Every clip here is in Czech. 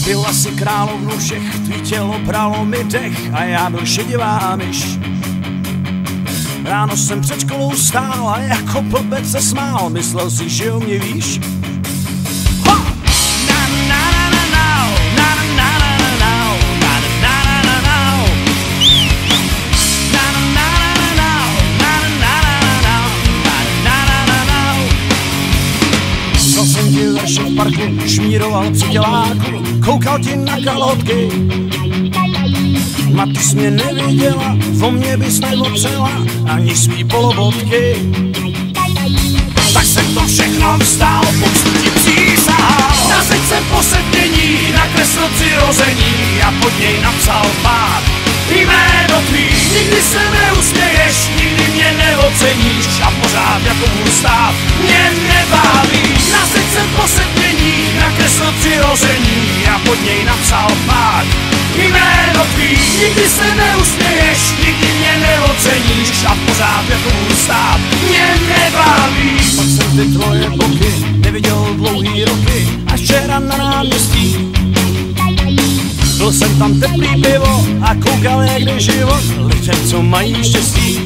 Byla si královnou všech, tvý tělo bralo mi dech a já byl šedivá myš. Ráno jsem před školou stál a jako blbec se smál, myslel si, že o mě víš? Vzal jsem ti verše v parku, šmíroval při těláku, koukal ti na kalhotky. Ma ty jsi mě neviděla, o mě bys neopřela ani svý polobotky. Tak jsem to všechno vzdal, poctu ti přísahal. Na zeď jsem posednění, nakreslil přirození a pod něj napsal pár jméno tvý. Nikdy se neusměješ, nikdy mě neoceníš a pořád jako můj stát mě nebaví. Na zeď jsem posednění, nakreslil přirození a pod něj napsal pár jméno tvý. Nikdy se neusměješ, nikdy mě neoceníš a pořád jako můj stát mě nebaví. Pak jsem ty tvoje boky neviděl dlouhý roky, až včera na náměstí. Byl jsem tam teplý pivo a koukal, jak jde život lidem, co mají štěstí.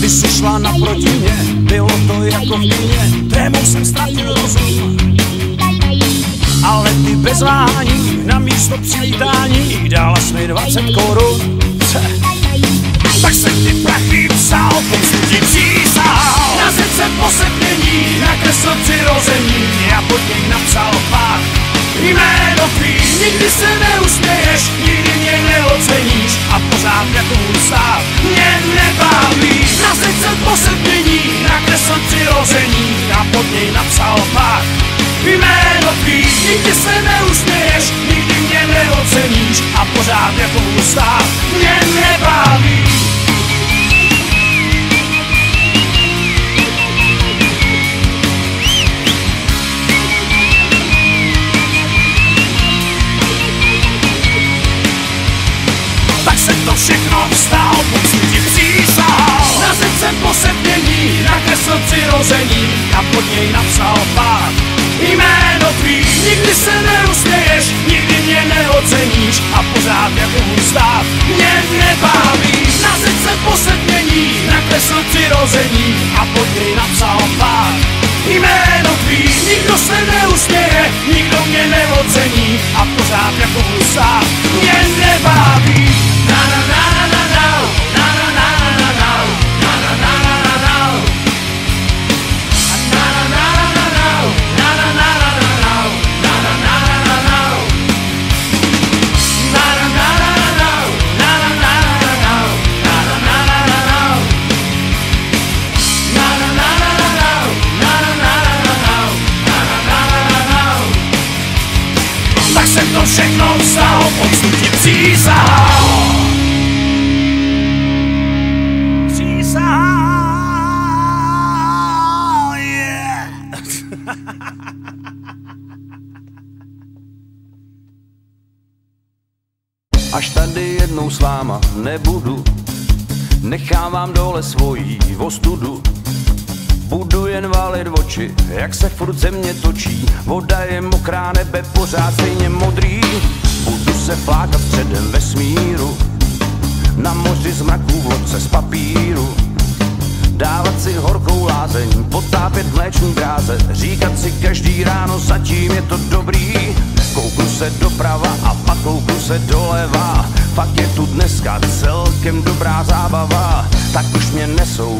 Ty jsi šla naproti mě, bylo to jako v kyně, trémou jsem ztratil rozum. Ale ty bez váhání, na místo přilítání, dala jsi mi 20 korun. Tak jsem ty prachy psal, pomstu ti přísahal. Na zeď jsem posednění, nakreslil přirození a pod něj napsal pár jméno tvý. Nikdy se neusměješ, nikdy mě neoceníš a pořád jako můj stát mě nebaví. Na zeď jsem posednění, nakreslil přirození a pod něj napsal pár jméno tvý. Nikdy se neusměješ, nikdy mě neoceníš a pořád jako můj stát mě nebaví. Tak jsem to všechno vzdal, poctu ti přísahal. Na zeď jsem posednění, nakreslil přirození a pod něj napsal pár jméno tvý. Nikdy se neusměješ, nikdy mě neoceníš a pořád jako můj stát mě nebaví. Na zeď jsem posednění, nakreslil přirození a pod něj napsal pár jméno tvý. Nikdo se neusměje, nikdo mě neocení a pořád jako můj stát mě nebaví. Na na na na na na na na na na na na na na na. Tak jsem to všechno vzdal, poctu ti přísahal. Přísahal, yeah. Až tady jednou s váma nebudu, nechám vám dole svojí ostudu. Budu jen válit oči, jak se furt země točí. Voda je mokrá, nebe pořád stejně modrý. Budu se flákat středem vesmíru, na moři z mraků v lodce z papíru. Dávat si horkou lázeň, potápět v mléčný dráze, říkat si každý ráno, zatím je to dobrý. Kouknu se doprava a pak kouknu se doleva, fakt je tu dneska celkem dobrá zábava. Tak už mě nesou,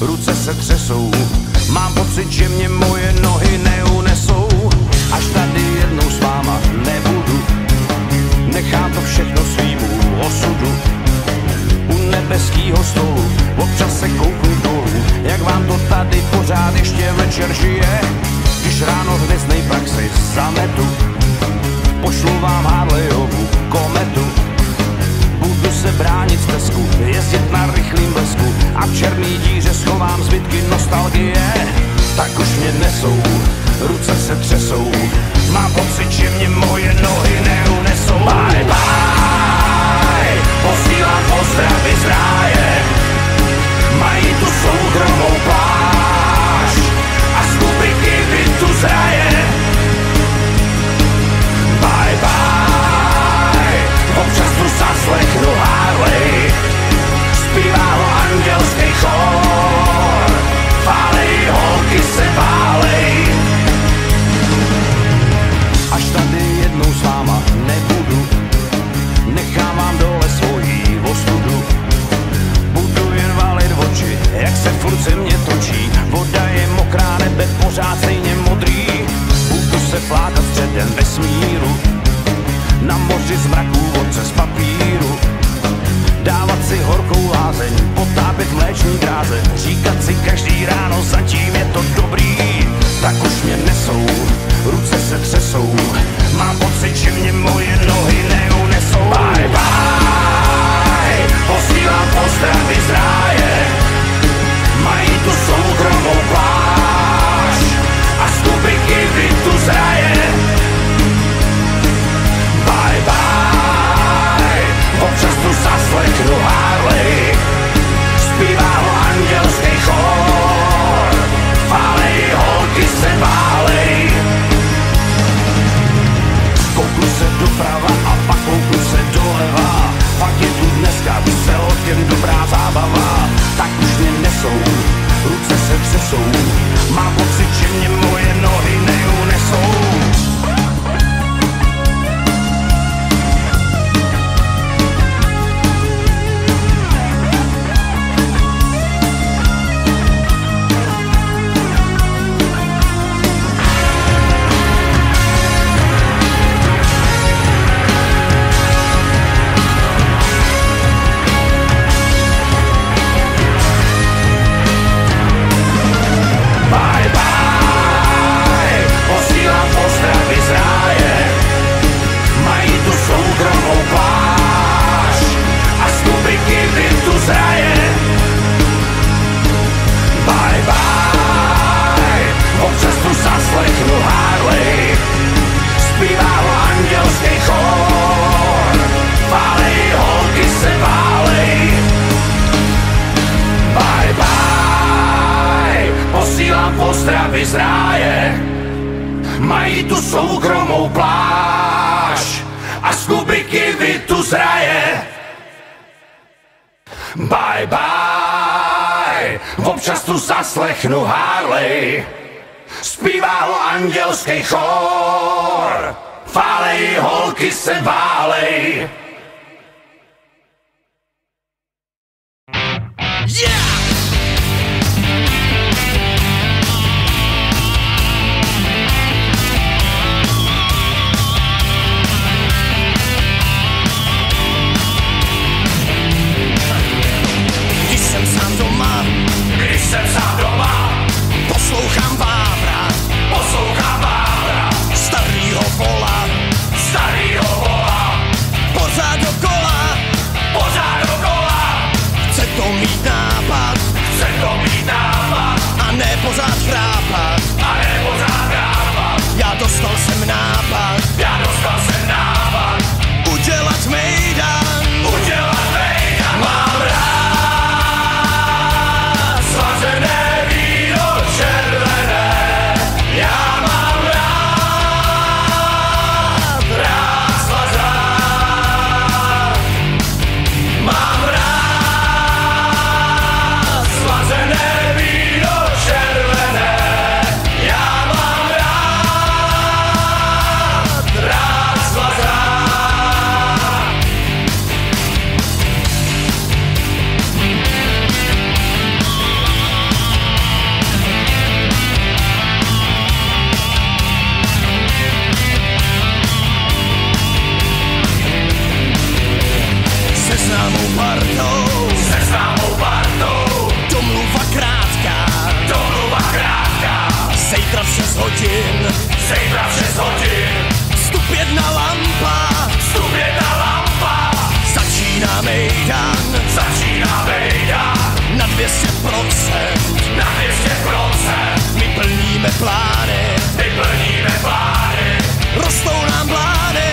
ruce se třesou, mám pocit, že mě moje nohy neunesou. Až tady jednou s váma nebudu, nechám to všechno svýmu osudu. U nebeskýho stolu občas se kouknu dolů, jak vám to tady pořád ještě večer žije. Když ráno hvězdnej praxi zametu, pošlu vám Harleyovu kometu. Budu se bránit z tesku, jezdit na rychlým blesku a v černý díře schovám zbytky nostalgie. Tak už mě nesou, ruce se třesou, mám pocit, že mě moje nohy neunesou. Bye bye, posílám pozdravy z ráje, mají tu soukromou pláž a z kubiky tu zraje. celém vesmíru. Na moři z mraků vodce z papíru. Dávat si horkou lázeň, potápět mléční dráze. Říkat si každý ráno, zatím je to dobrý. Tak už mě nesou, ruce se třesou. Mám pocit, že mě moje nohy neunesou. Bye bye, posílám pozdravy z ráje. Mají tu soukromou pláž a z kubiky vytu z raje. Bye bye, občas tu zaslechnu Harley. Zpívá ho andělský chór. Válej, holky se válej. Kouknu se doprava a pak kouknu se doleva. Pak je tu dneska celkem dobrá zábava. Tak už mě nesou, ruce se třesou. Mám pocit, že mě moje nohy neunesou. Pozdravy z ráje, mají tu soukromou pláž a z kubiky vytu z raje. Bye bye, občas tu zaslechnu Harley. Zpívá ho andělský chór. Válej, holky se válej. Yeah! Když jsem sám doma, poslouchám Vávra, starýho vola, pořád dokola, chce to mít nápad, a ne pořád chrápat, já dostal jsem nápad, udělat mejdan, mám rád. Se známou partou, domluva krátká, zítra v 6 hodin, vstup jedna lampa, začíná mejdan, na 200%, my plníme plány, rostou nám plány,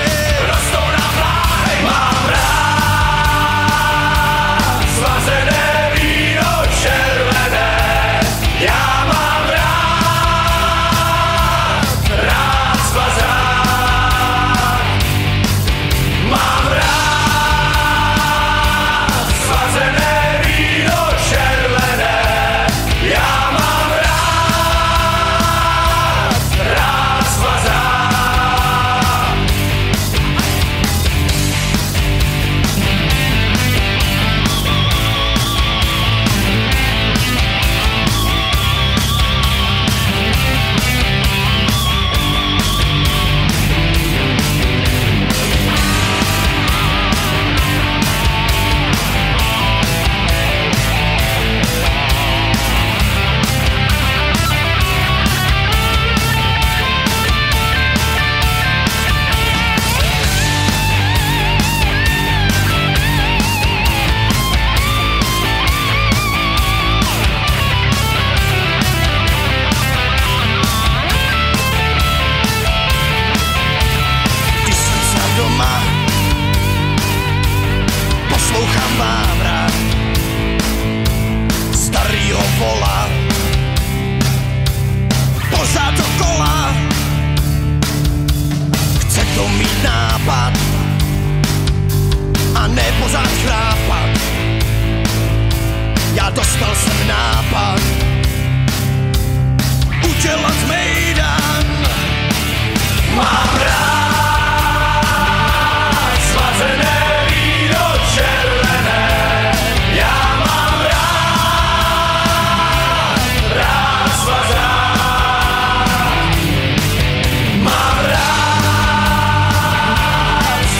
mám rád. Slazené víno červené, já mám rád nápad a ne pořád chrápat. Já dostal jsem nápad udělat mejdan. Mám rád slazené víno červené, já mám rád svazák. Mám rád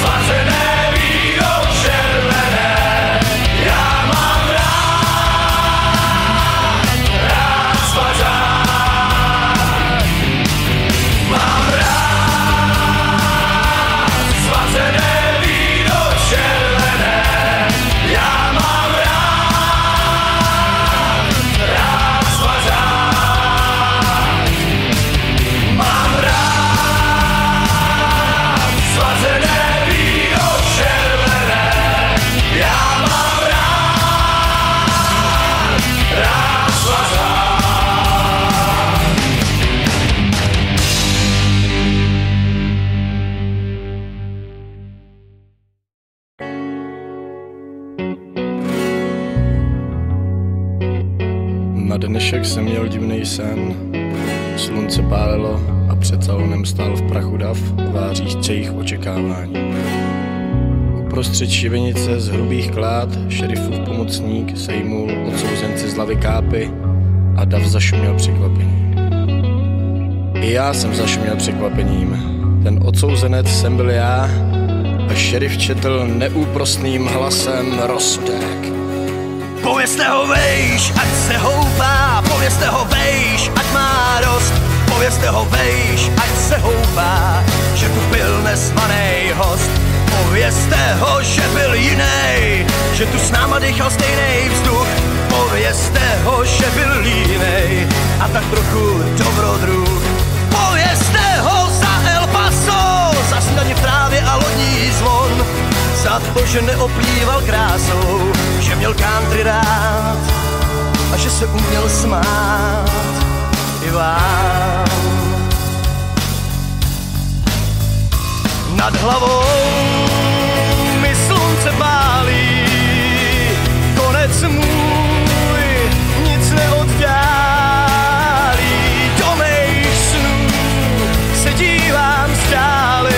slazené víno červené, já mám rád svazák. Mám rád slazené víno červené, já mám rád svazák. Mám rád slazené víno červené, já mám rád svazák. Na dnešek jsem měl divný sen. Slunce pálilo a před salonem stál v prachu dav, tváří jejich očekávání. Uprostřed šibenice z hrubých klád šerifův pomocník sejmul odsouzenci z lavy kápy a dav zašuměl překvapení. I já jsem zašuměl překvapením. Ten odsouzenec jsem byl já a šerif četl neúprosným hlasem rozsudek. Povězte ho vejš, ať se houpá, povězte ho vejš, ať má dost. Povězte ho vejš, ať se houpá, že tu byl nezvanej host. Povězte ho, že byl jinej, že tu s náma dýchal stejnej vzduch. Povězte ho, že byl línej a tak trochu dobrodruh. Povězte ho za El Paso, za snídaně v trávě a lodní zvon. Za to, že neoplýval krásou, že měl country rád a že se uměl smát i vám. Nad hlavou mi slunce pálí, konec můj nic neoddálí. Do mých snů se dívám stále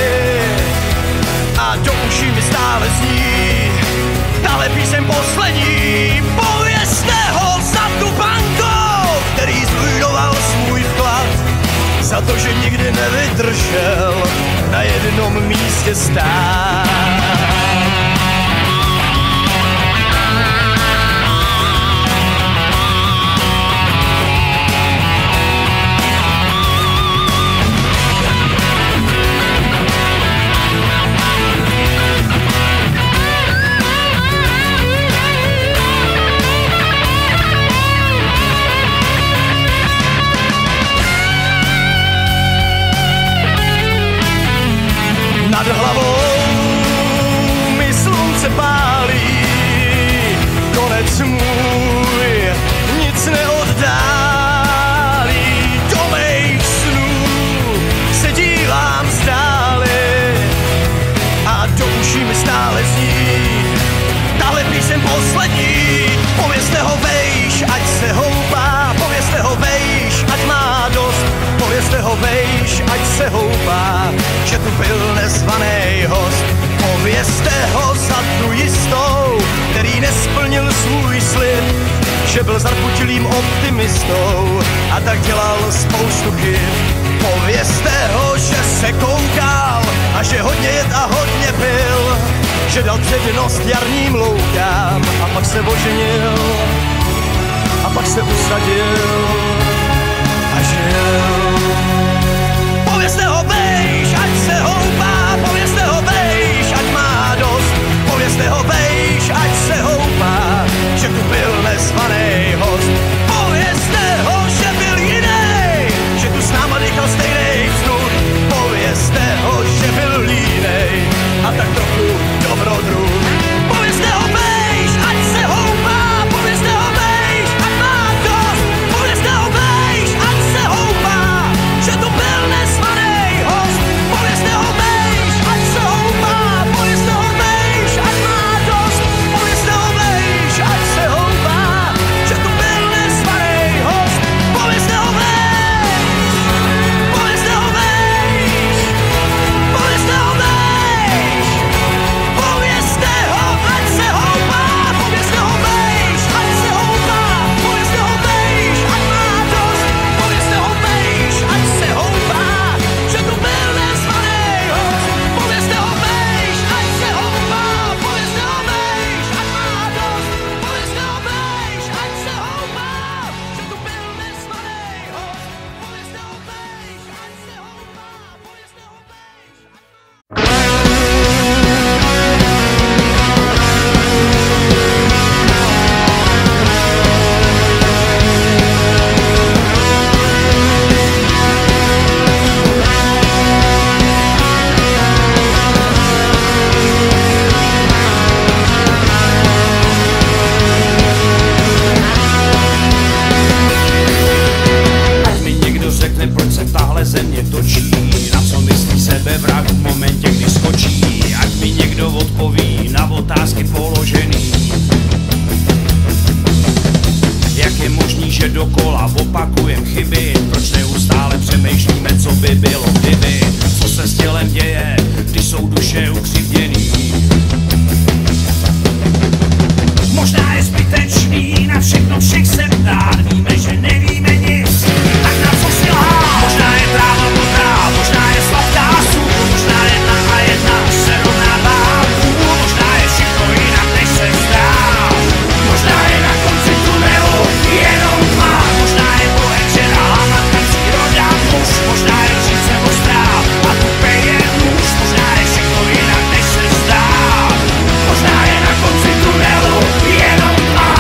a do uší mi stále zní tahle píseň poslední. Povězte ho za tu banku, který zrujnoval svůj vklad, za to, že nikdy nevydržel na jednom místě stát. Nad hlavou mi slunce pálí, konec můj nic neoddálí. Do mých snů se dívám stále a do uší mi stále zní tahle píseň poslední. Povězte ho vejš, ať se houpá, povězte ho vejš, ať má dost. Povězte ho vejš, ať se houpá, že tu byl nezvanej host. Povězte ho za tu jistou, který nesplnil svůj slib, že byl zarputilým optimistou a tak dělal spoustu chyb. Povězte ho, že se koukal a že hodně jet a hodně pil, že dal přednost jarním loukám a pak se oženil a pak se usadil a žil. Povězte ho vejš, ať se houpá, povězte ho vejš, ať má dost. Povězte ho vejš, ať se houpá, že tu byl nezvanej host. Povězte ho, že byl jinej, že tu s náma dýchal stejnej vzduch. Povězte ho, že byl línej a tak trochu dobrodruh. Povězte ho vejš, ať se houpá, povězte ho vejš, ať má dost. Povězte ho vejš, ať se houpá, momentě, kdy skočí, ať mi někdo odpoví na otázky položený. Jak je možný, že dokola opakujem chyby? Proč neustále přemýšlíme, co by bylo kdyby? Co se s tělem děje, když jsou duše ukřivděný? Možná je zbytečný na všechno všech se ptát. Víme, že nevíme nic, tak na co si lhát? Možná je tráva modrá, možná je sladká sůl, možná jedna a jedna se rovná dva. Možná je všechno jinak, než se zdá. Možná je na konci tunelu jenom tma. Možná je Bohem žena a matka příroda muž. Možná je říce ostrá a tupe je muž. Možná je všechno jinak, než se zdá. Možná je na konci tunelu jenom tma.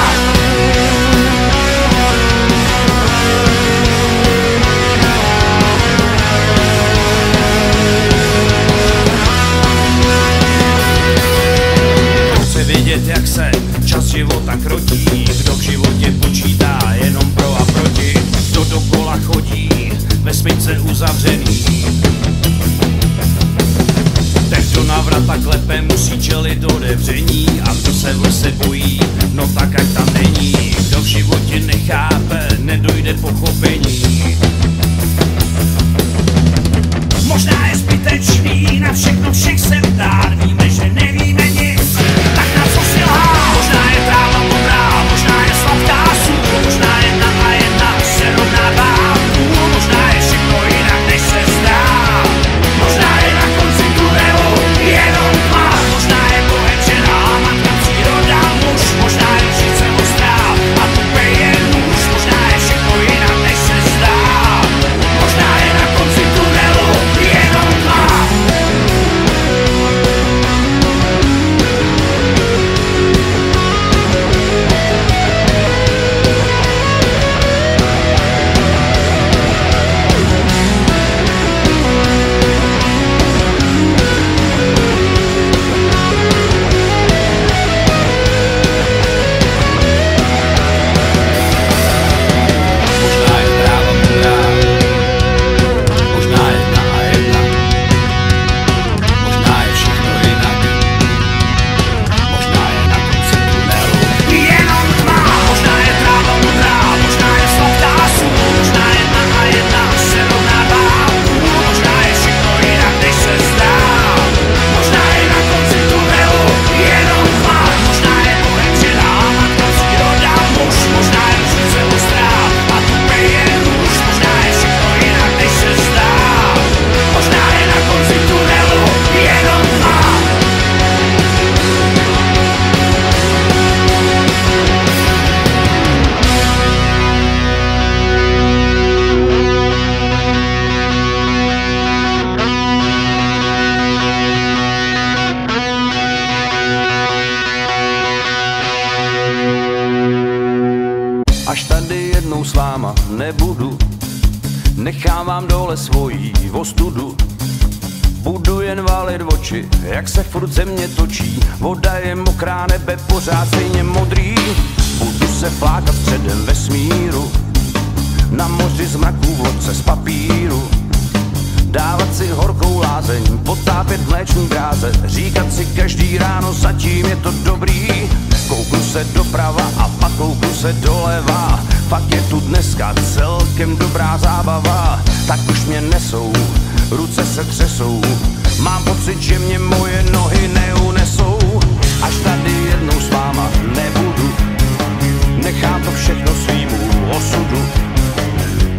Chce vidět, jak se čas života krotí, kdo v životě počítá jenom pro a proti, kdo dokola chodí ve smyčce uzavřený. Ten, kdo na vrata klepe, musí čelit otevření, a kdo se v lese bojí, no tak ať tam není. Kdo v životě nechápe, nedojde pochopení. Možná je zbytečný na všechno všech se ptát. Víme, že nevíme nic, tak na co si lhát? Možná je tráva modrá, možná je sladká sůl, možná jedna a jedna se rovná dva. Možná je všechno jinak, než se zdá. Možná je na konci tunelu jenom tma. Možná je Bohem žena a matka příroda muž. Možná je říce ostrá a tupe je muž. Možná je všechno jinak, než se zdá. Možná je na konci tunelu jenom tma. Možná je tráva modrá, možná jedna a jedna, možná je všechno jinak, možná je na konci tunelu jenom tma. Možná je tráva modrá, možná je sladká sůl, možná jedna a jedna se rovná dva. Možná je všechno jinak, než se zdá. Možná je na konci tunelu jenom tma. Možná je Bohem žena a matka příroda muž. Možná je říce ostrá a tupe je muž. Možná je všechno jinak, než se zdá. Možná je na konci tunelu jenom tma. Až tady jednou s váma nebudu, nechávám dole svojí ostudu. Budu jen válit oči, jak se furt země točí. Voda je mokrá, nebe pořád stejně modrý. Budu se flákat středem vesmíru, na moři z mraků v lodce z papíru. Dávat si horkou lázeň, potápět v mléčný dráze, říkat si každý ráno, zatím je to dobrý. Kouknu se doprava a pak kouknu se doleva, fakt je tu dneska celkem dobrá zábava. Tak už mě nesou, ruce se třesou, mám pocit, že mě moje nohy neunesou. Až tady jednou s váma nebudu, nechám to všechno svýmu osudu.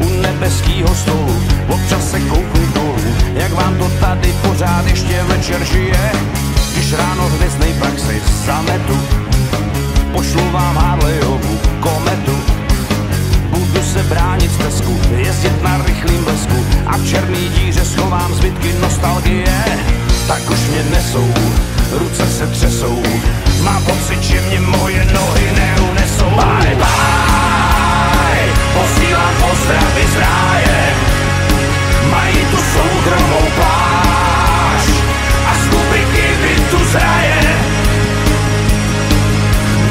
U nebeskýho stolu občas se kouknu dolů, jak vám to tady pořád ještě večer žije. Když ráno hvězdnej praxi zametu, pošlu vám Harleyovu kometu. Budu se bránit v tesku, jezdit na rychlým blesku a v černý díře schovám zbytky nostalgie. Tak už mě nesou, ruce se třesou, mám pocit, že mě moje nohy neunesou. Bye bye, posílám pozdravy z ráje, mají tu soukromou pláž a z kubiky bytu zraje.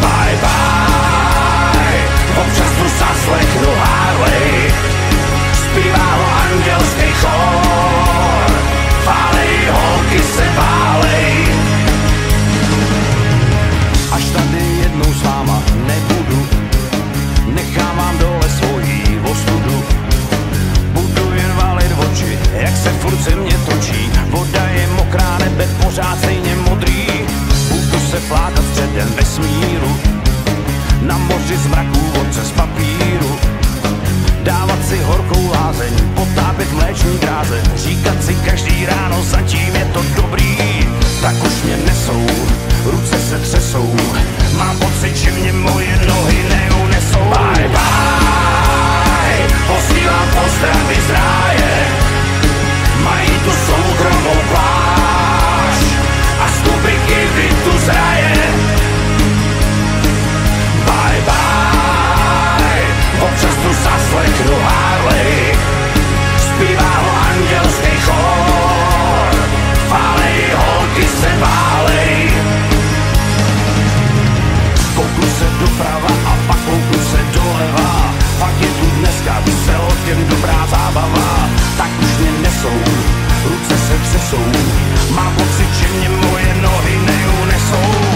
Bye bye, občas tu zaslechnu Harley, zpívá ho andělský chor, chválej holky pořád stejně modrý. Budu se flákat středem vesmíru, na moři z mraků otře z papíru. Dávat si horkou lázeň, potápět mléční dráze, říkat si každý ráno, zatím je to dobrý. Tak už mě nesou, ruce se třesou, mám pocit, že mě moje nohy neunesou. Bye bye, posílám pozdravy z ráje, mají tu soukromou pláž a z kubiky vytu z raje. Bye bye, občas tu zaslechnu Harley, zpívá ho andělský chór, válej, holky se válej. Kouknu se doprava a pak kouknu se doleva, fakt je tu dneska celkem dobrá zábava. Tak už mě nesou, ruce se třesou, mám pocit, že mě moje nohy neunesou.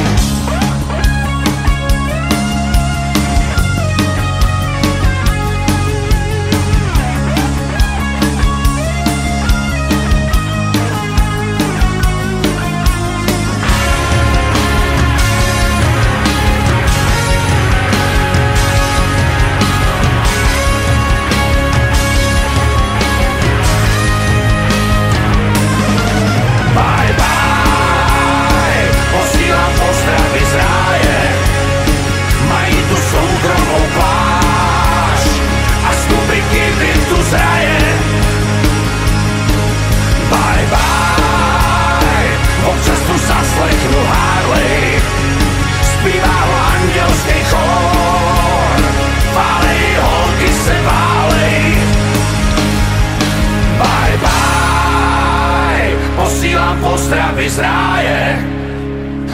Pozdravy z ráje,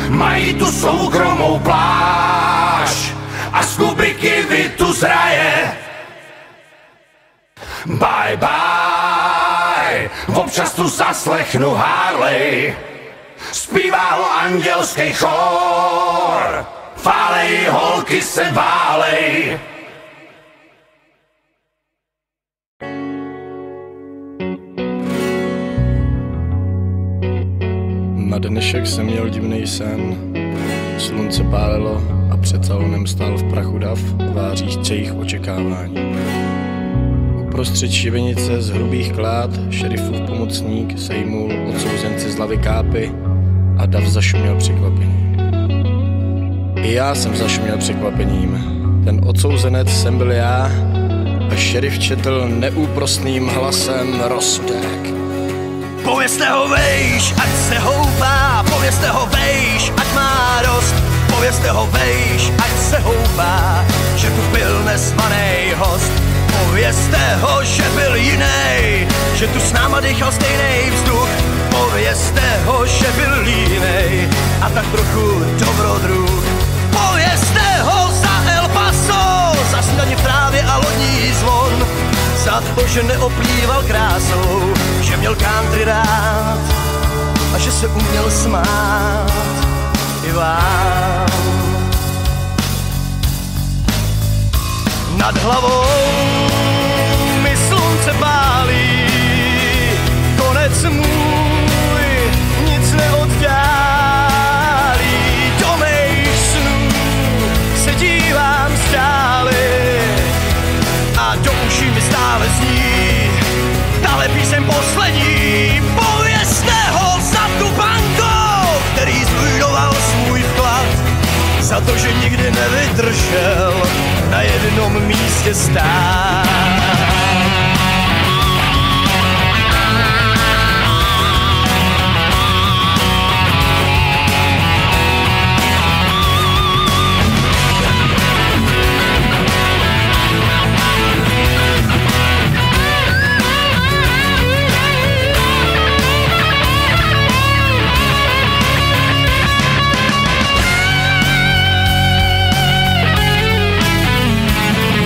mají tu soukromou pláž a z kubiky vytu z raje. Bye bye, občas tu zaslechnu Harley, zpívá ho andělský chór, válej, holky se válej. Na dnešek jsem měl divný sen, slunce pálilo a před salonem stál v prachu dav, tvářích jejich očekávání. Uprostřed šibenice z hrubých klád šerifův pomocník sejmul odsouzenci z lavy kápy a dav zašuměl překvapení. I já jsem zašuměl překvapením, ten odsouzenec jsem byl já a šerif četl neúprosným hlasem rozsudek. Povězte ho vejš, ať se houpá, povězte ho vejš, ať má dost. Povězte ho vejš, ať se houpá, že tu byl nezvanej host. Povězte ho, že byl jinej, že tu s náma dýchal stejnej vzduch. Povězte ho, že byl línej a tak trochu dobrodruh. Povězte ho za El Paso, za snídaní v trávě a lodní zvon, za to, že neoplýval krásou, že měl country rád a že se uměl smát i vám. Nad hlavou mi slunce pálí, konec můj nic neoddálí. Do mých snů se dívám stále a do uší mi stále zní tahle píseň poslední. Povězte ho za tu banku, který zrujnoval svůj vklad, za to, že nikdy nevydržel na jednom místě stát.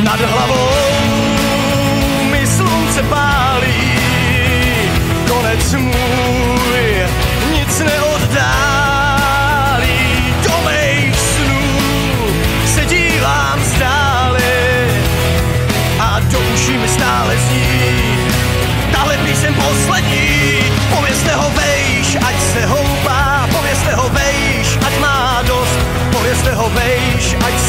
Nad hlavou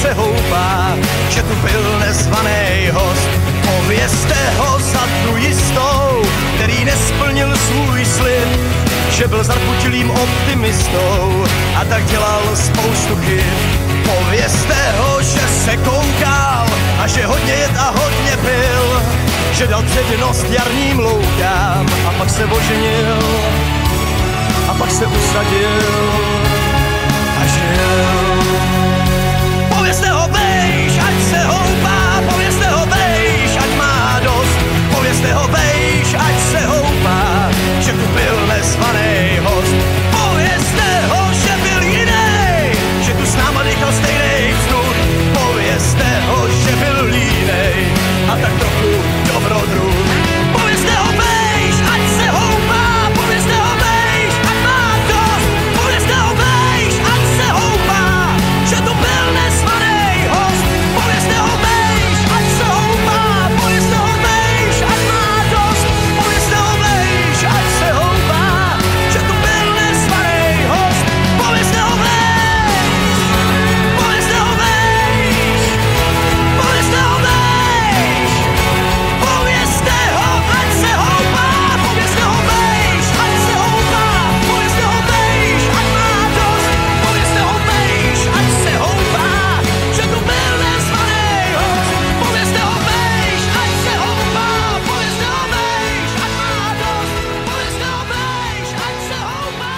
se houpá, že tu byl nezvaný host. Povězte ho za tu jistou, který nesplnil svůj slib, že byl zarputilým optimistou a tak dělal spoustu chyb. Povězte ho, že se koukal a že hodně jet a hodně pil, že dal přednost jarním loukám a pak se oženil a pak se usadil a žil. Povězte ho bejš, ať se houpá, povězte ho bejš, ať má dost, povězte ho bejš, ať se houpá, že tu byl nezvaný host. Povězte ho, že byl jiný, že tu s náma dýchal stejnej vzduch, povězte ho, že byl línej a tak trochu dobrodruh. Povězte ho bejš, ať se houpá, povězte ho bejš, ať má dost, povězte ho bejš, ať se houpá, že tu byl nezvaný host. Povězte ho bejš, ať se houpá, povězte ho bejš, ať má dost, povězte ho bejš, ať se houpá, že tu byl nezvaný host. Povězte ho bejš, povězte ho bejš, povězte ho bejš, povězte ho, ať se houpá, povězte ho bejš, ať se houpá, povězte ho bejš, ať má dost, povězte ho bejš, ať se houpá, že tu byl nezvaný host. Povězte ho bejš, ať se houpá, povězte ho bejš, ať má dost, povězte ho bejš, ať se houpá,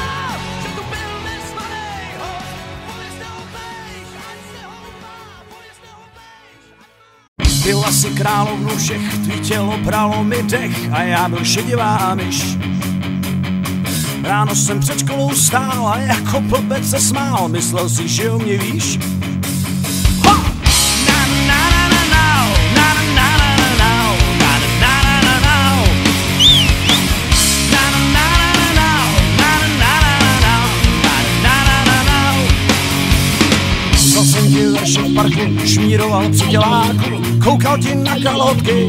že tu byl nezvaný host. Povězte ho bejš, ať se houpá, povězte ho bejš. Byla si královnu všech, tvý tělo bralo mi dech a já byl šedivá myš. Ráno jsem před školou stál a jako blbec se smál, myslel si, že o mě víš. Ha! Na na na na na, na na na na na, na na na na na, na na na na na, na na na na, na na na. Vzal jsem ti verše v parku, šmíroval při těláku, koukal ti na kalhotky.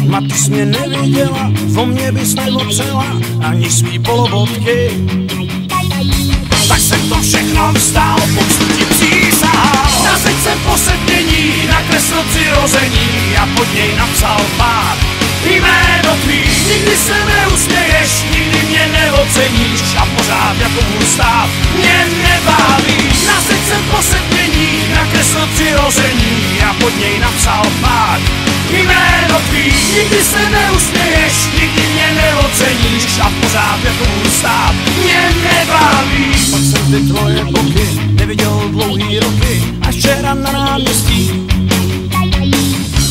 Ma ty jsi mě neviděla, o mě bys neopřela ani svý polobotky. Tak jsem to všechno vzdal, poctu ti přísahal. Na zeď jsem posednění, nakreslil přirození a pod něj napsal pár jméno tvý. Nikdy se neusměješ, nikdy mě neoceníš a pořád jako ústav mě nebaví. Na zeď jsem posednění, nakreslil přirození a pod něj napsal pár jméno tvý. Nikdy se neusměješ, nikdy mě neoceníš a pořád jako ústav mě nebaví. Pak jsem ty tvoje boky neviděl dlouhý roky, až včera na náměstí.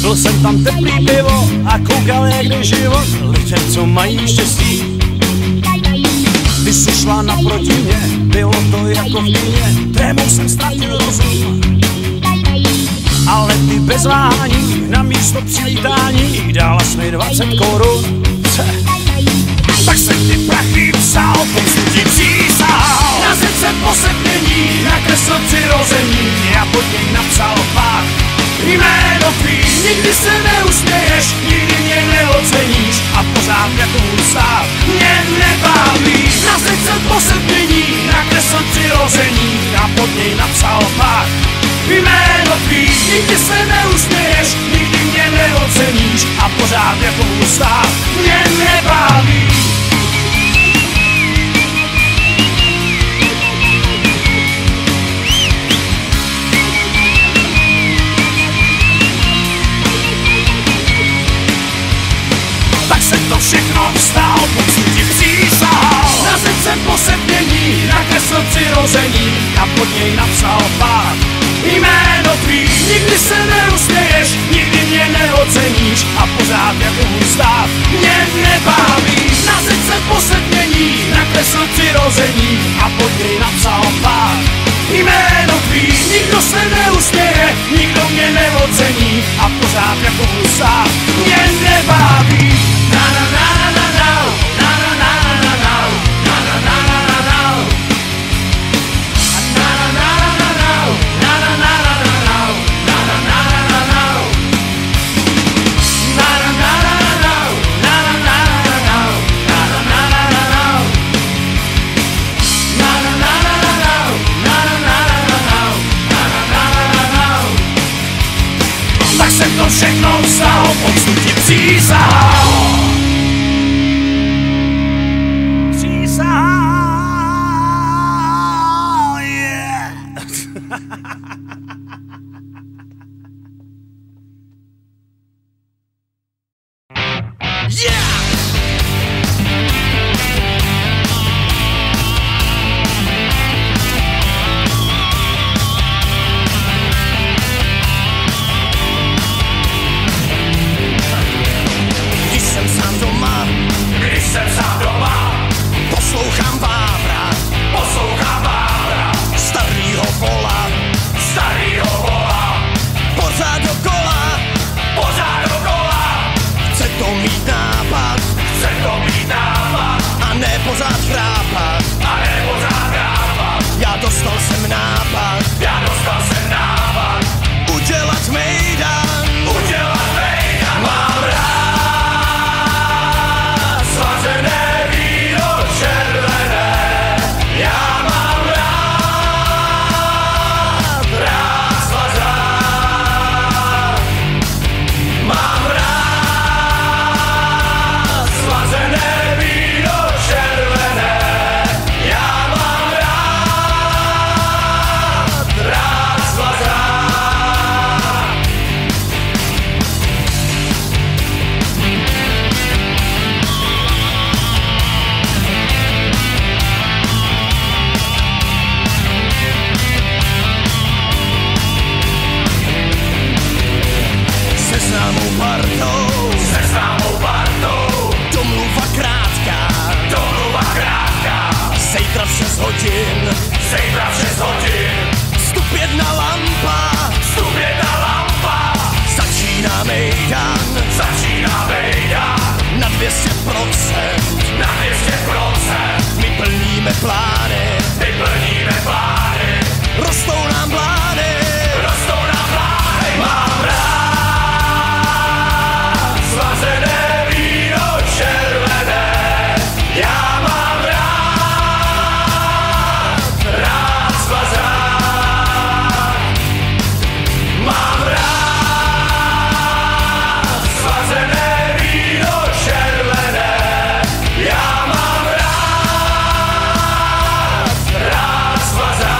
Byl jsem tam teplý pivo a koukal, jak jde život lidem, co mají štěstí. Ty jsi šla naproti mě, bylo to jako v kyně, trémou jsem ztratil rozum. Ale ty bez váhání, na místo přilítání, dala jsi mi 20 korun. Tak jsem ty prachy psal, pomstu ti přísahal. Na zeď jsem posednění, nakreslil přirození a pod něj napsal pár jméno tvý. Nikdy se neusměješ, nikdy mě neoceníš a pořád jako ústav mě nebaví. Na zeď jsem posednění, nakreslil přirození a pod něj napsal pár jméno tvý. Nikdy se neusměješ, nikdy mě neoceníš a pořád jako ústav mě nebaví. Tak jsem to všechno vzdal, poctu ti přísahal. Na zeď jsem posednění, nakreslil přirození a pod něj napsal pár jméno tvý. Nikdy se neusměješ, nikdy mě neoceníš a pořád jako ústav mě nebaví. Na zeď jsem posednění, nakreslil přirození a pod něj napsal pár jméno tvý. Nikdo se neusměje, nikdo mě neocení a pořád jako ústav mě nebaví. Na na na na na, na na na na na, na na na na na, na na na na na, na na na na na, na na na na na, na na na na na, na na na na na, na na na na na, na na na na na. hodin, zítra v 6 hodin, vstup 1 lampa, vstup 1 lampa, začíná mejdan, začíná mejdan, na 200%, na 200%, my plníme plány, my plníme plány, rostou nám plány, rostou nám plány, mám rád slazené víno červené, já mám rád svazák, mám rád slazené víno červené, já mám rád svazák.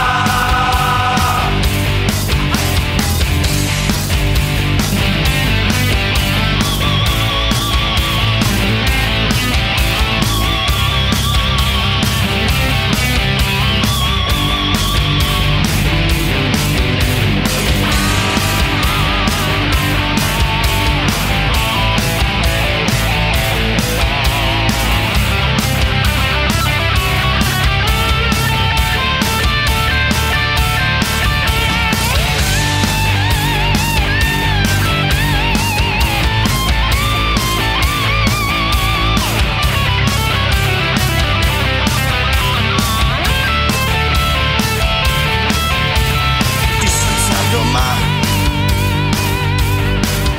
Když jsem sám doma,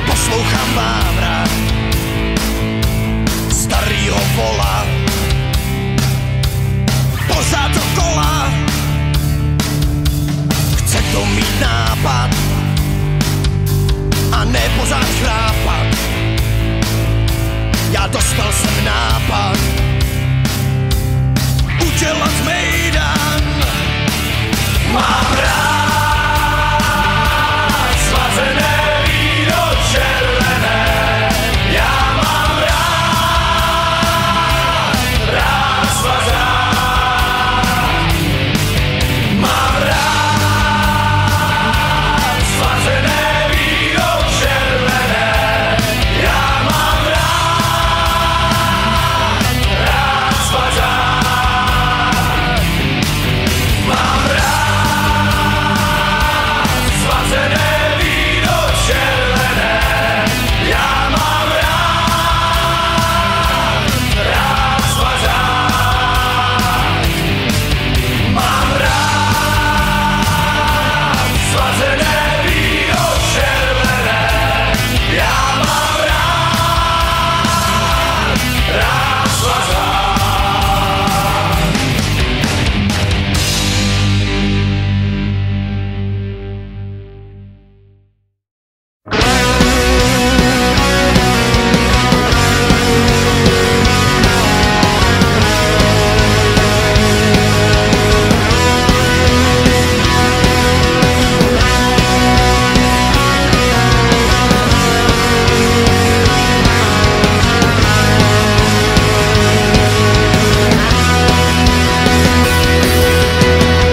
poslouchám Vávra, starýho vola, pořád dokola, chce to mít nápad a ne pořád chrápat. Já dostal jsem nápad udělat mejdan. Mám rád slazené víno červené, já mám rád svazák, mám rád slazené víno červené, já mám rád svazák, mám slazené víno červené, já mám rád svazák, mám rád slazené víno červené, já mám rád svazák.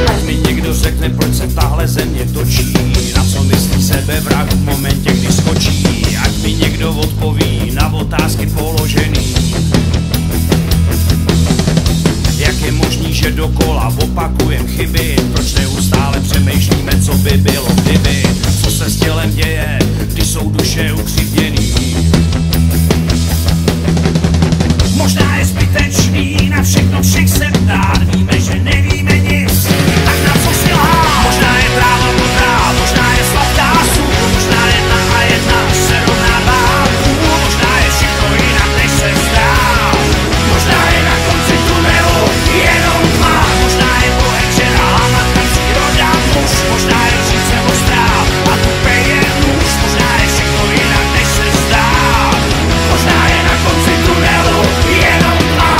Ať mi někdo řekne, proč se tahle země točí, na co myslí sebevrah v momentě, kdy skočí. Ať mi někdo odpoví na otázky položený. Jak je možný, že dokola opakujem chyby? Proč neustále přemýšlíme, co by bylo kdyby? Co se s tělem děje, když jsou duše ukřivděný? Možná je zbytečný na všechno všech se ptát. Víme, že nevíme nic, tak na co si lhát? Možná je tráva modrá, možná je sladká sůl, možná 1 a 1 se rovná 2,5, možná je všechno jinak, než se zdá. Možná je na konci tunelu jenom tma, možná je povečera hamatka příroda muž, možná je říce ostrá a tupe je muž, možná je všechno jinak, než se zdá. Možná je na konci tunelu jenom tma.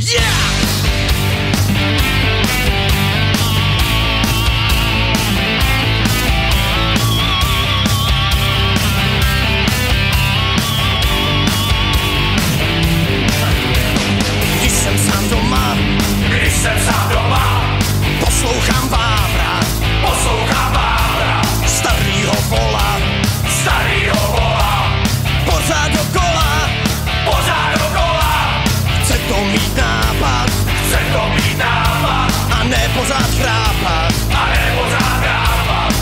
Když jsem sám doma, poslouchám Vávra, starýho vola, pořád dokola, chce to mít nápad, a ne pořád chrápat,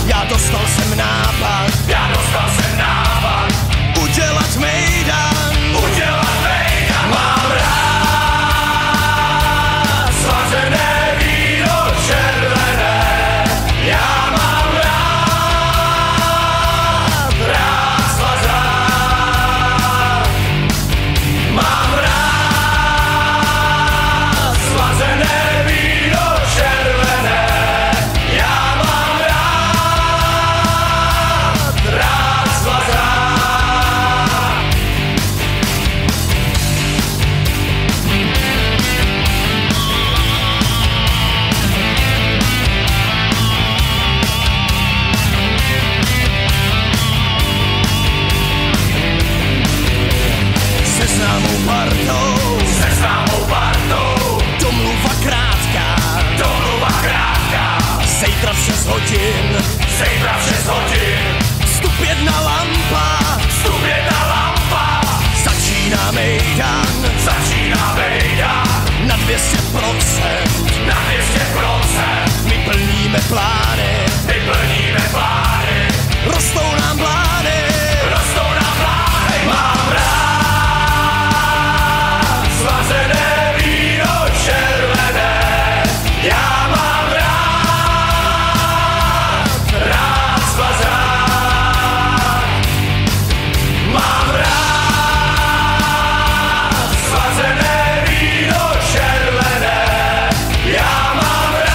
já dostal jsem nápad, udělat mejdan, mám rád svařené víno červené, já mám rád svazák, mám rád svařené víno červené, já mám rád svazák. se známou partou, domluva krátká, zítra v 6 hodin, vstup jedna lampa, začíná mejdan, na 200%, my plníme plány, rostou nám plány, Mám rád svařené víno červené, já mám rád svazák, mám rád svařené víno červené, já mám rád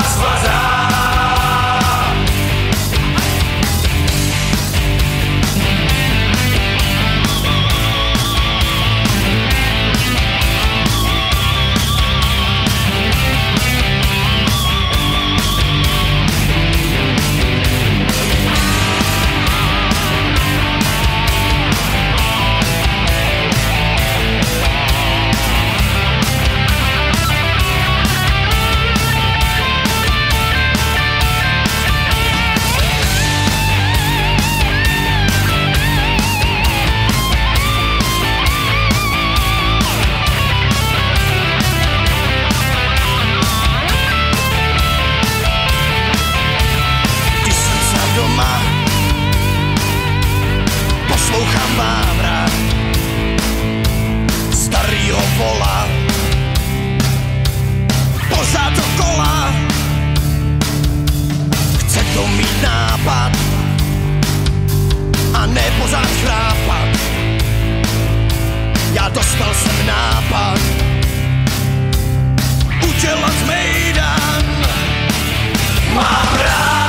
svazák. když jsem sám doma, poslouchám Vávra, starýho vola, pořád dokola, chce to mít nápad, a ne pořád chrápat, já dostal jsem nápad, udělat mejdan, Mám rád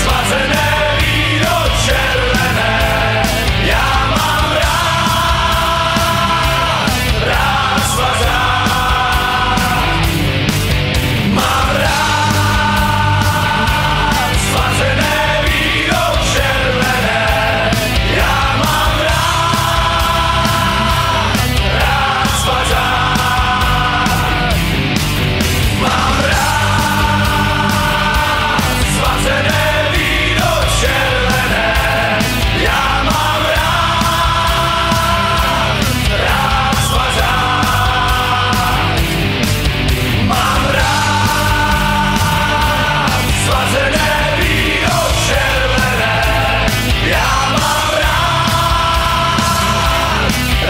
svařené víno červené, já mám rád svazák, mám rád svařené víno červené, já mám rád svazák, mám rád svařené víno červené, já mám rád svazák, mám rád svařené víno červené, já mám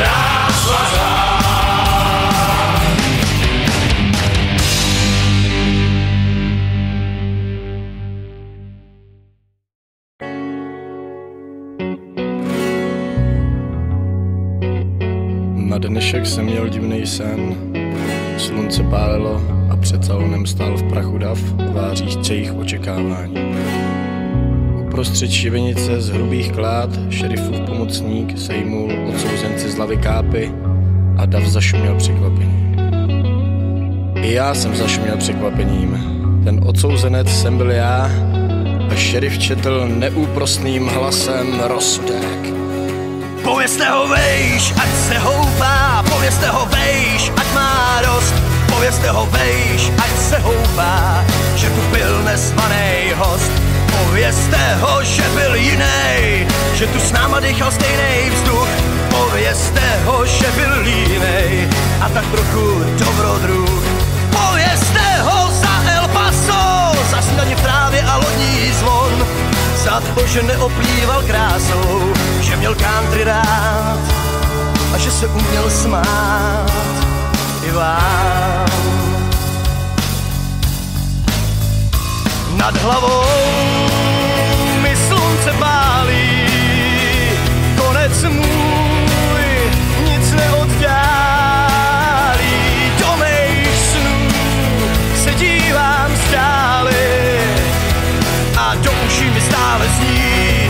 rád svazák. Na dnešek jsem měl divný sen. Slunce pálilo a před salonem stál v prachu dav, tváří jejich očekávání. Uprostřed šibenice z hrubých klád šerifův pomocník sejmul odsouzenci z lavy kápy a dav zašuměl překvapení. I já jsem zašuměl překvapením. Ten odsouzenec jsem byl já a šerif četl neúprosným hlasem roztek. Povězte ho vejš, ať se houpá, povězte ho vejš, ať má dost. Povězte ho vejš, ať se houpá, že tu byl nezvanej host. Povězte ho, že byl jinej, že tu s náma dýchal stejnej vzduch. Povězte ho, že byl línej a tak trochu dobrodruh. Povězte ho za El Paso, za snídaní v trávě a lodní zvon, za to, že neoplýval krásou, že měl country rád a že se uměl smát i vám. Nad hlavou mi slunce pálí, konec můj nic neoddálí. Do mých snů se dívám stále a do uší mi stále zní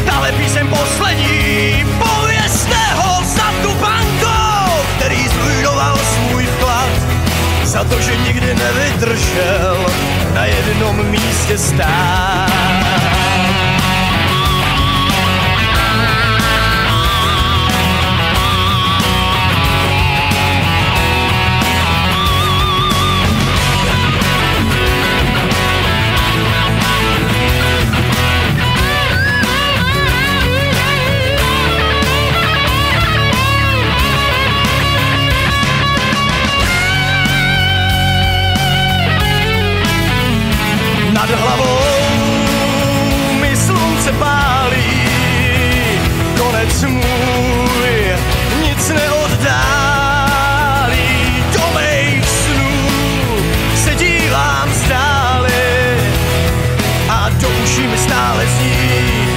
tahle píseň poslední. Povězte ho za tu banku, který zrujnoval svůj vklad, za to, že nikdy nevydržel na jednom místě stát. Nad hlavou mi slunce pálí, konec můj nic neoddálí. Do mých snů se dívám stále a do uší mi stále zní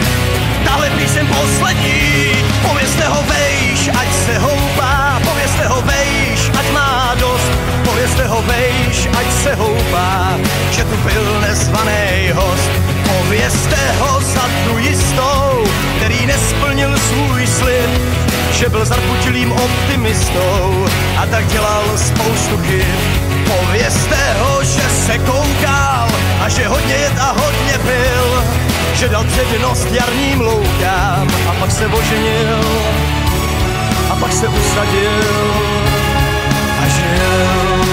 tahle píseň poslední. Povězte ho vejš, ať se houpá, povězte ho vejš, ať má dost. Povězte ho vejš, ať se houpá, že tu byl nezvanej host. Povězte ho za tu jistou, který nesplnil svůj slib, že byl zarputilým optimistou a tak dělal spoustu chyb. Povězte ho, že se koukal a že hodně jet a hodně pil, že dal přednost jarním loukám a pak se oženil a pak se usadil a žil.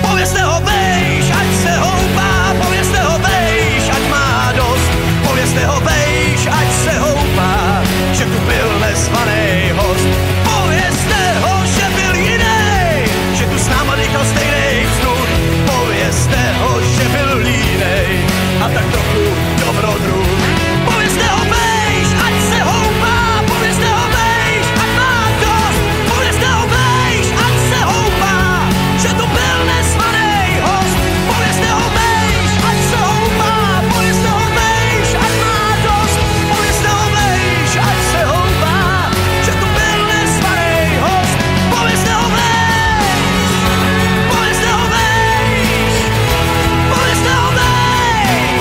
Povězte ho vejš, ať se houpá, povězte ho vejš, ať má dost. Povězte ho vejš, ať se houpá, že tu byl nezvanej host. Povězte ho, že byl jinej, že tu s náma dýchal stejnej vzduch. Povězte ho, že byl línej a tak trochu dobrodruh. Povězte ho vejš, ať se houpá, povězte ho vejš, ať má dost. Povězte ho vejš, ať se houpá, že tu byl nezvanej host. Povězte ho vejš, ať se houpá, povězte ho vejš, ať má dost. Povězte ho vejš, ať se houpá, že tu byl nezvanej host. Povězte ho vejš, povězte ho vejš, povězte ho vejš,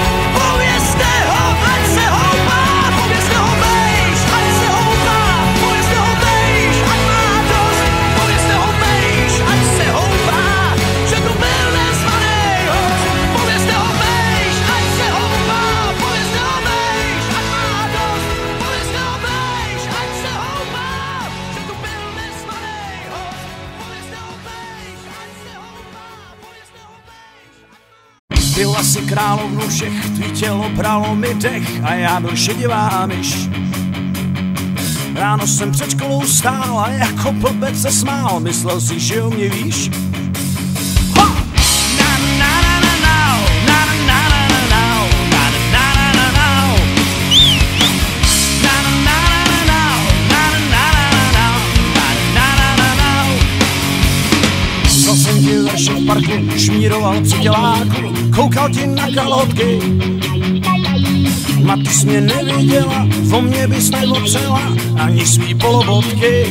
povězte ho, ať se houpá, povězte ho vejš, ať se houpá, povězte ho vejš, ať má dost. Povězte ho vejš, ať se houpá, že tu byl nezvanej host. Povězte ho vejš, ať se houpá, povězte ho vejš, ať má dost. Povězte ho vejš, ať se houpá, že tu byl nezvanej host. Povězte ho vejš, ať se houpá, povězte ho vejš. Byla si královnu všech, tvý tělo bralo mi dech a já byl šedivá myš. Ráno jsem před školou stál a jako blbec se smál, myslel si, že o mě víš? Ha! Na na na na na, na na na na na, na na na na na, na na na na, na na na na, na na na na. Vzal jsem ti verše v parku, šmíroval při těláku, koukal ti na kalhotky. Ma ty jsi mě neviděla, o mě bys neopřela ani svý polobotky.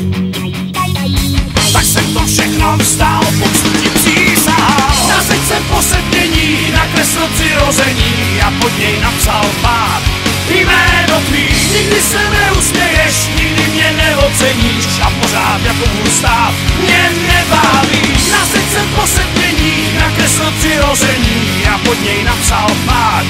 Tak jsem to všechno vzdal, poctu ti přísahal. Na zeď jsem posednění, na nakreslil přirození a pod něj napsal pát. Jméno tvý, nikdy se neusměješ, nikdy mě neoceníš a pořád jako můj stát mě nebaví. Na srdce posedmění nakreslil přirození a pod něj napsal pát.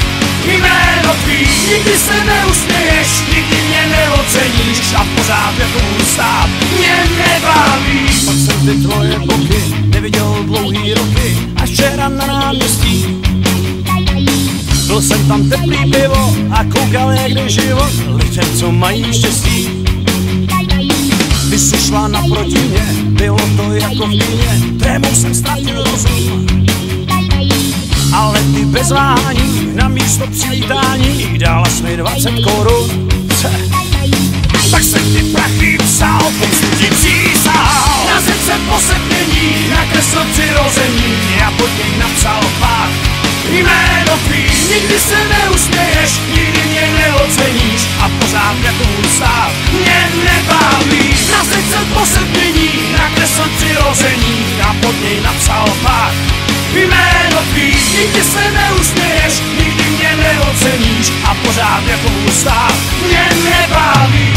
Jméno tvý, nikdy se neusměješ, nikdy mě neoceníš a pořád jako můj stát mě nebaví. Pak jsem ty tvoje boky neviděl dlouhý roky, až včera na náměstí. Byl jsem tam teplý pivo a koukal jak jde život lidem, co mají štěstí. Ty jsi šla naproti mě, bylo to jako v kyně, trémou jsem ztratil rozum. Ale ty bez váhání, na místo přivítání, dala jsi mi 20 korun. Tak jsem ty prachy psal, pomstu ti přísahal. Na srdce posedmění, nakreslil přirození a pod něj napsal pát. Jméno tvý, nikdy se neusměješ, nikdy mě neoceníš a pořád jako můj stát mě nebaví. Na srdce posedmění, nakreslil přirození a pod něj napsal pát. Jméno tvý, nikdy se neusměješ, nikdy mě neoceníš a pořád jako můj stát mě nebaví.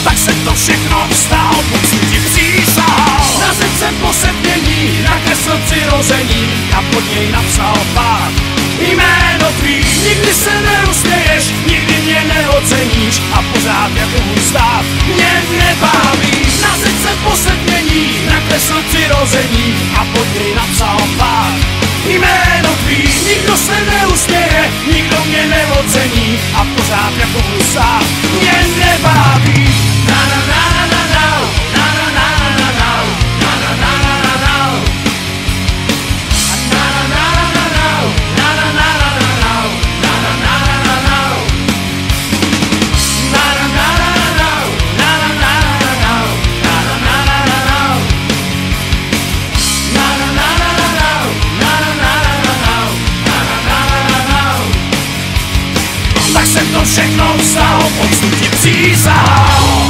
Tak se to všechno vstal, pomstu ti přísahal. Na srdce posedmění, nakreslil přirození a pod něj napsal pát. Jméno tvý, nikdy se neusměješ, nikdy mě neoceníš a pořád jako můj stát mě nebaví. Na srdce posedmění, nakreslil přirození a pod něj napsal pát. Jméno tvý, nikdo se neusměje, nikdo mě neocení a pořád jako můj stát mě nebaví. Na na na na na na na na na na na na na na na na. Tak jsem to všechno vstal, pomstu ti přísahal.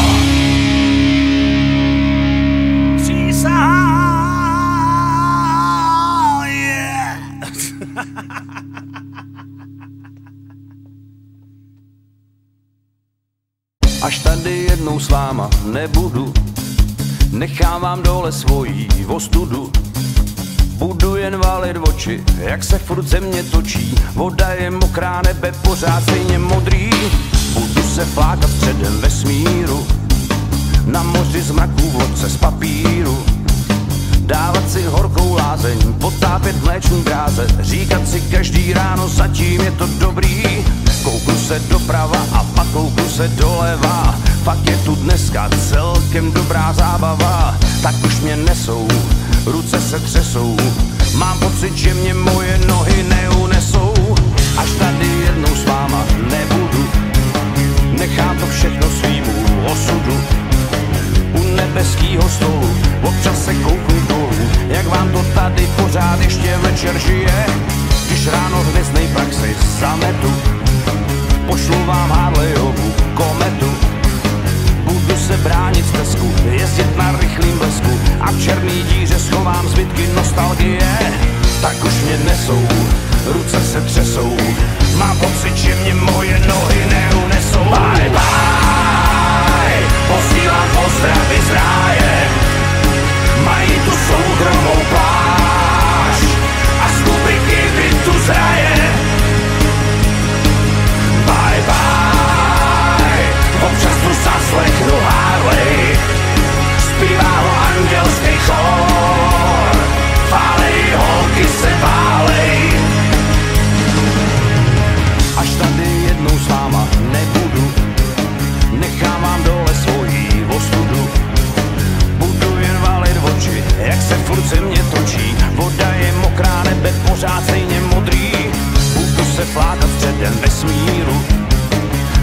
Přísahal, yeah. Až tady jednou s váma nebudu, nechávám dole svojí ostudu. Budu jen válit oči, jak se furt země točí. Voda je mokrá, nebe pořád stejně modrý. Budu se flákat středem vesmíru, na moři zmraků vodce z papíru. Dávat si horkou lázeň, potápět mléční dráze, říkat si každý ráno, zatím je to dobrý. Kouknu se doprava a pak kouknu se doleva, fakt je tu dneska celkem dobrá zábava. Tak už mě nesou, ruce se třesou, mám pocit, že mě moje nohy neunesou. Až tady jednou s váma nebudu, nechám to všechno svýmu osudu. U nebeskýho stolu občas se kouknu dolů, jak vám to tady pořád ještě večer žije. Když ráno hvězdnej praxi zametu, pošlu vám Harleyovu kometu. Budu se bránit v Tesku, jezdit na rychlým blesku a v černý díře schovám zbytky nostalgie. Tak už mě nesou, ruce se třesou, mám pocit, že mě moje nohy neunesou. Bye bye, posílám pozdravy z ráje, mají tu soukromou pláž a z kubiky bytu zraje. Bye bye, občas tu zaslechnu Harley, zpívá ho andělský chor, fálej, holky se válej. Až tady jednou s váma nebudu, nechám vám dole svojí ostudu. Budu jen válit oči, jak se furt země točí. Voda je mokrá, nebe pořád stejně modrý. Budu se flákat středem vesmíru,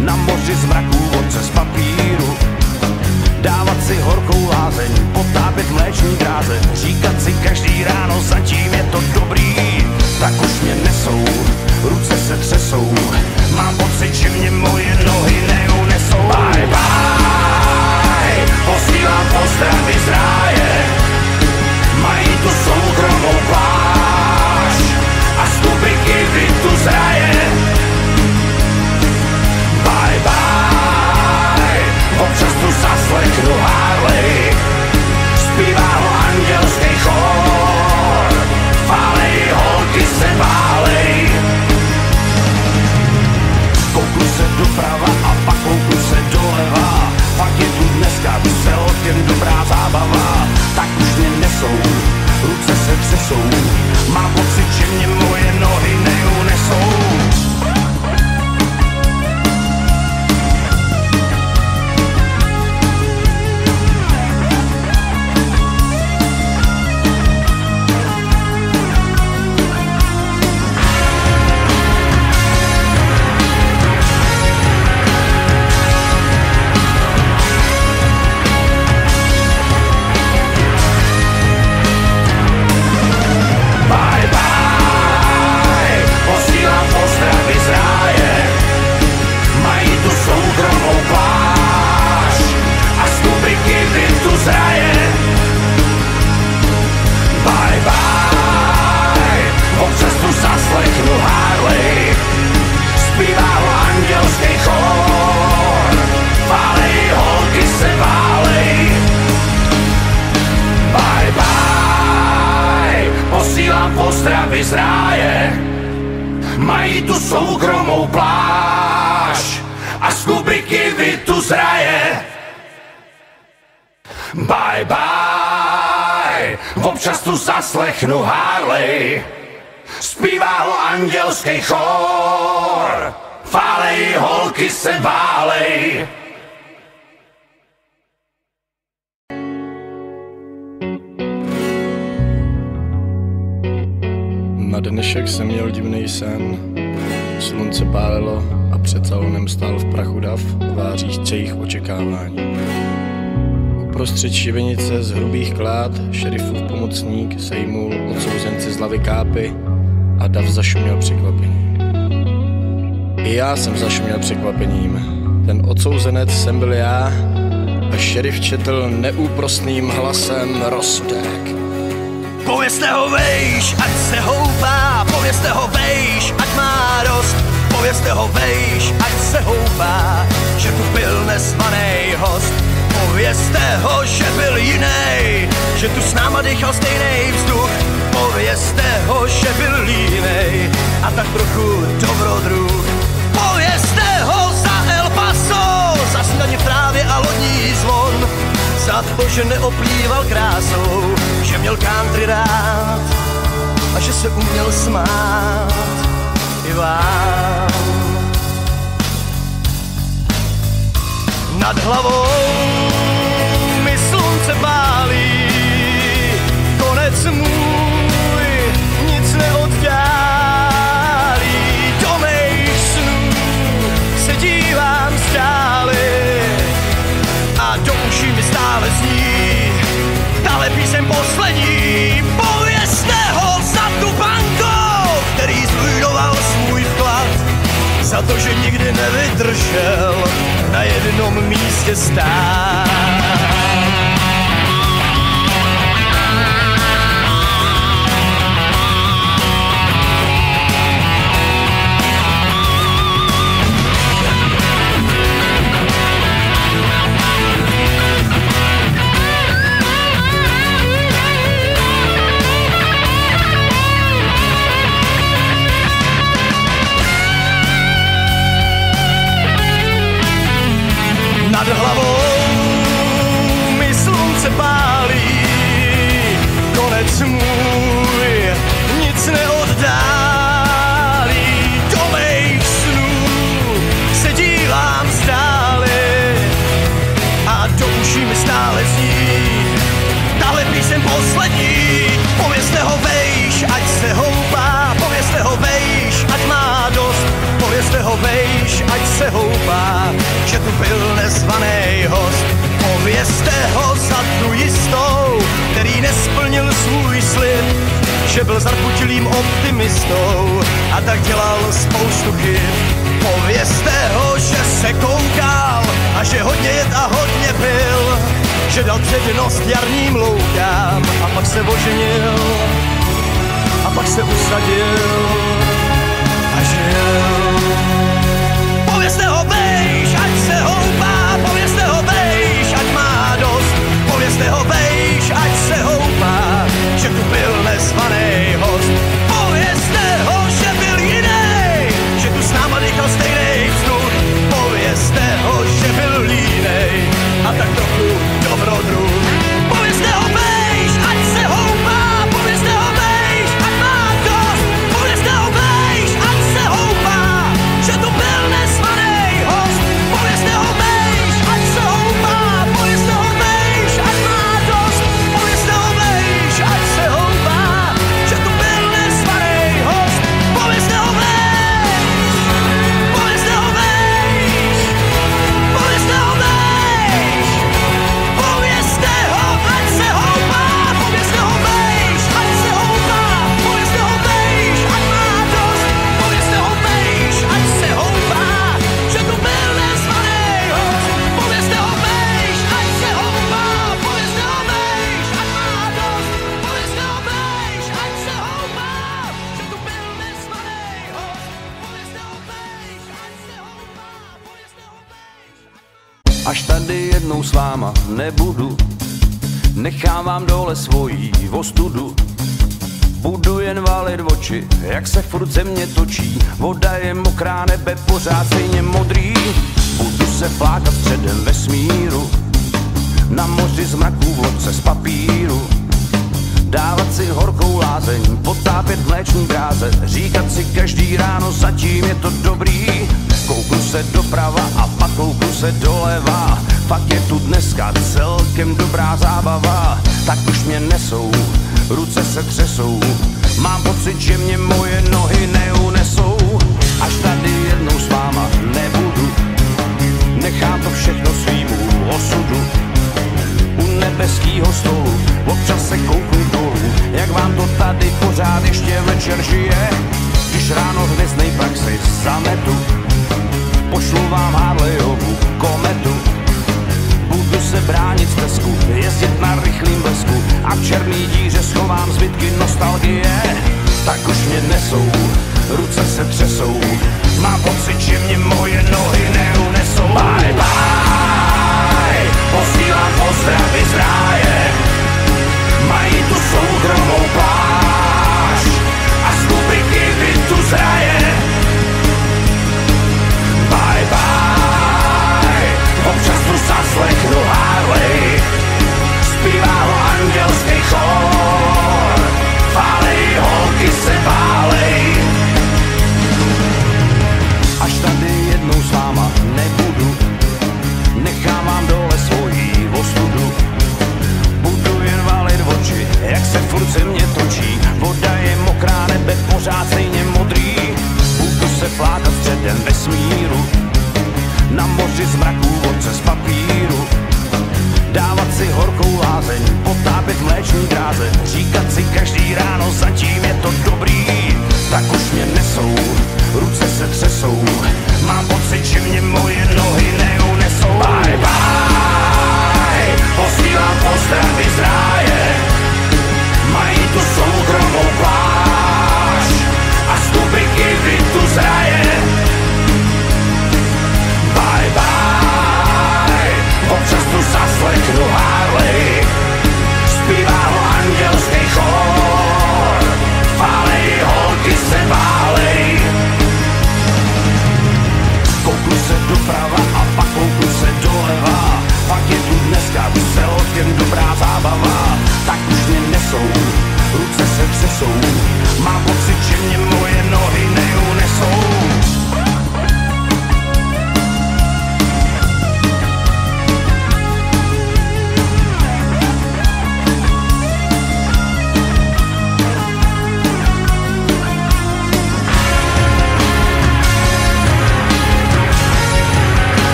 na moři zmraků vodce z papíru. Dávat si horkou lázeň, potápět mléční dráze, říkat si každý ráno, zatím je to dobrý. Tak už mě nesou, ruce se třesou, mám jsou. Mám pocit, že mě moje nohy neunesou. Postravy z ráje, mají tu soukromou pláž a z kubiky vitu z raje. Bye bye, občas tu zaslechnu Harley, zpívá ho andělský chor, fálej, holky se válej. Na dnešek jsem měl divný sen. Slunce pálilo a před salonem stál v prachu dav, tváří jejich očekávání. Uprostřed šibenice z hrubých klád šerifův pomocník sejmul odsouzenci z lavy kápy a dav zašuměl překvapení. I já jsem zašuměl překvapením. Ten odsouzenec jsem byl já a šerif četl neúprosným hlasem rozsudek. Povězte ho vejš, ať se houpá, povězte ho vejš, ať má dost. Povězte ho vejš, ať se houpá, že tu byl nezvanej host. Povězte ho, že byl jinej, že tu s náma dýchal stejnej vzduch. Povězte ho, že byl línej a tak trochu dobrodruh. Povězte ho za El Paso, za snídaní v trávě a lodní zvon. Za to, že neoplýval krásou, že měl country rád a že se uměl smát i vám. Nad hlavou mi slunce pálí, konec můj nic neoddálí. Do mých snů se dívám stále a do uší mi stále zní tahle píseň poslední. Povězte ho za tu bankou, který zrujnoval svůj vklad, za to, že nikdy nevydržel na jednom místě stát. Nad hlavou mi slunce pálí, konec můj nic neoddálí. Do mých snů se dívám stále a do uší mi stále zní tahle píseň poslední. Povězte ho vejš, ať se houpá, povězte ho vejš, ať má dost. Povězte ho vejš, ať se houpá, že tu byl nezvanej host. Povězte ho za tu jistou, který nesplnil svůj slib, že byl zarputilým optimistou a tak dělal spoustu chyb. Povězte ho, že se koukal a že hodně jet a hodně pil, že dal přednost jarním loukám a pak se oženil a pak se usadil a žil. Povězte ho vejš, ať se houpá, povězte ho vejš, ať má dost. Povězte ho vejš, ať se houpá, že tu byl nezvanej host. Povězte ho, že byl jinej, že tu s náma dýchal stejnej vzduch. Povězte ho, že byl línej a tak trochu dobrodruh. Povězte ho vejš, ať se houpá, povězte ho vejš. Až tady jednou s váma nebudu, nechávám dole svojí ostudu. Budu jen valit oči, jak se furt země točí. Voda je mokrá, nebe pořád stejně modrý. Budu se flákat středem vesmíru, na moři zmraků vodce z papíru. Dávat si horkou lázeň, potápět mléční bráze, říkat si každý ráno, zatím je to dobrý. Kouknu se doprava a pak kouknu se doleva, fakt je tu dneska celkem dobrá zábava. Tak už mě nesou, ruce se třesou, mám pocit, že mě moje nohy neunesou. Až tady jednou s váma nebudu, nechám to všechno svýmu osudu. U nebeskýho stolu občas se kouknu dolů, jak vám to tady pořád ještě večer žije. Když ráno hvězdnej praxi zametu, pošlu vám Harleyovu kometu. Budu se bránit z tesku, jezdit na rychlým blesku a v černý díře schovám zbytky nostalgie. Tak už mě nesou, ruce se třesou, mám pocit, že mě moje nohy neunesou. Bye bye, posílám pozdravy z ráje, mají tu soukromou pláž a z kubiky vitu z raje. Bye bye, občas tu zaslechnu Harley, zpívá ho andělský chór, válej, holky se válej. Až tady jednou s váma nebudu, nechám vám dole svojí ostudu. Budu jen valit oči, jak se furt země točí. Voda je mokrá, nebe pořád stejně modrý. Budu se flákat středem vesmíru, na moři zmraků vodce z papíru. Dávat si horkou lázeň, potápět mléční dráze, říkat si každý ráno, zatím je to dobrý. Tak už mě nesou, ruce se třesou, mám pocit, že mě moje nohy neunesou. Bye bye, posílám pozdravy z ráje, mají tu soukromou pláž a z kubiky vitu z raje. Bye bye, občas tu zaslechnu Harley, zpívá ho andělský chór, válej, holky se válej. Kouknu se doprava a pak kouknu se doleva, pak je tu dneska celkem dobrá zábava. Tak už mě nesou, ruce se třesou, mám pocit, že mě moje nohy neunesou.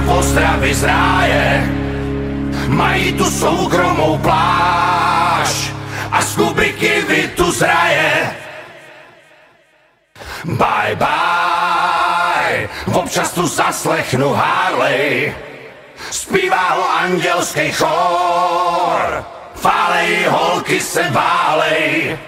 Pozdravy z ráje, mají tu soukromou pláž a z kubiky vitu z raje. Bye bye, občas tu zaslechnu Harley, zpívá ho andělský chór, válej, holky se válej.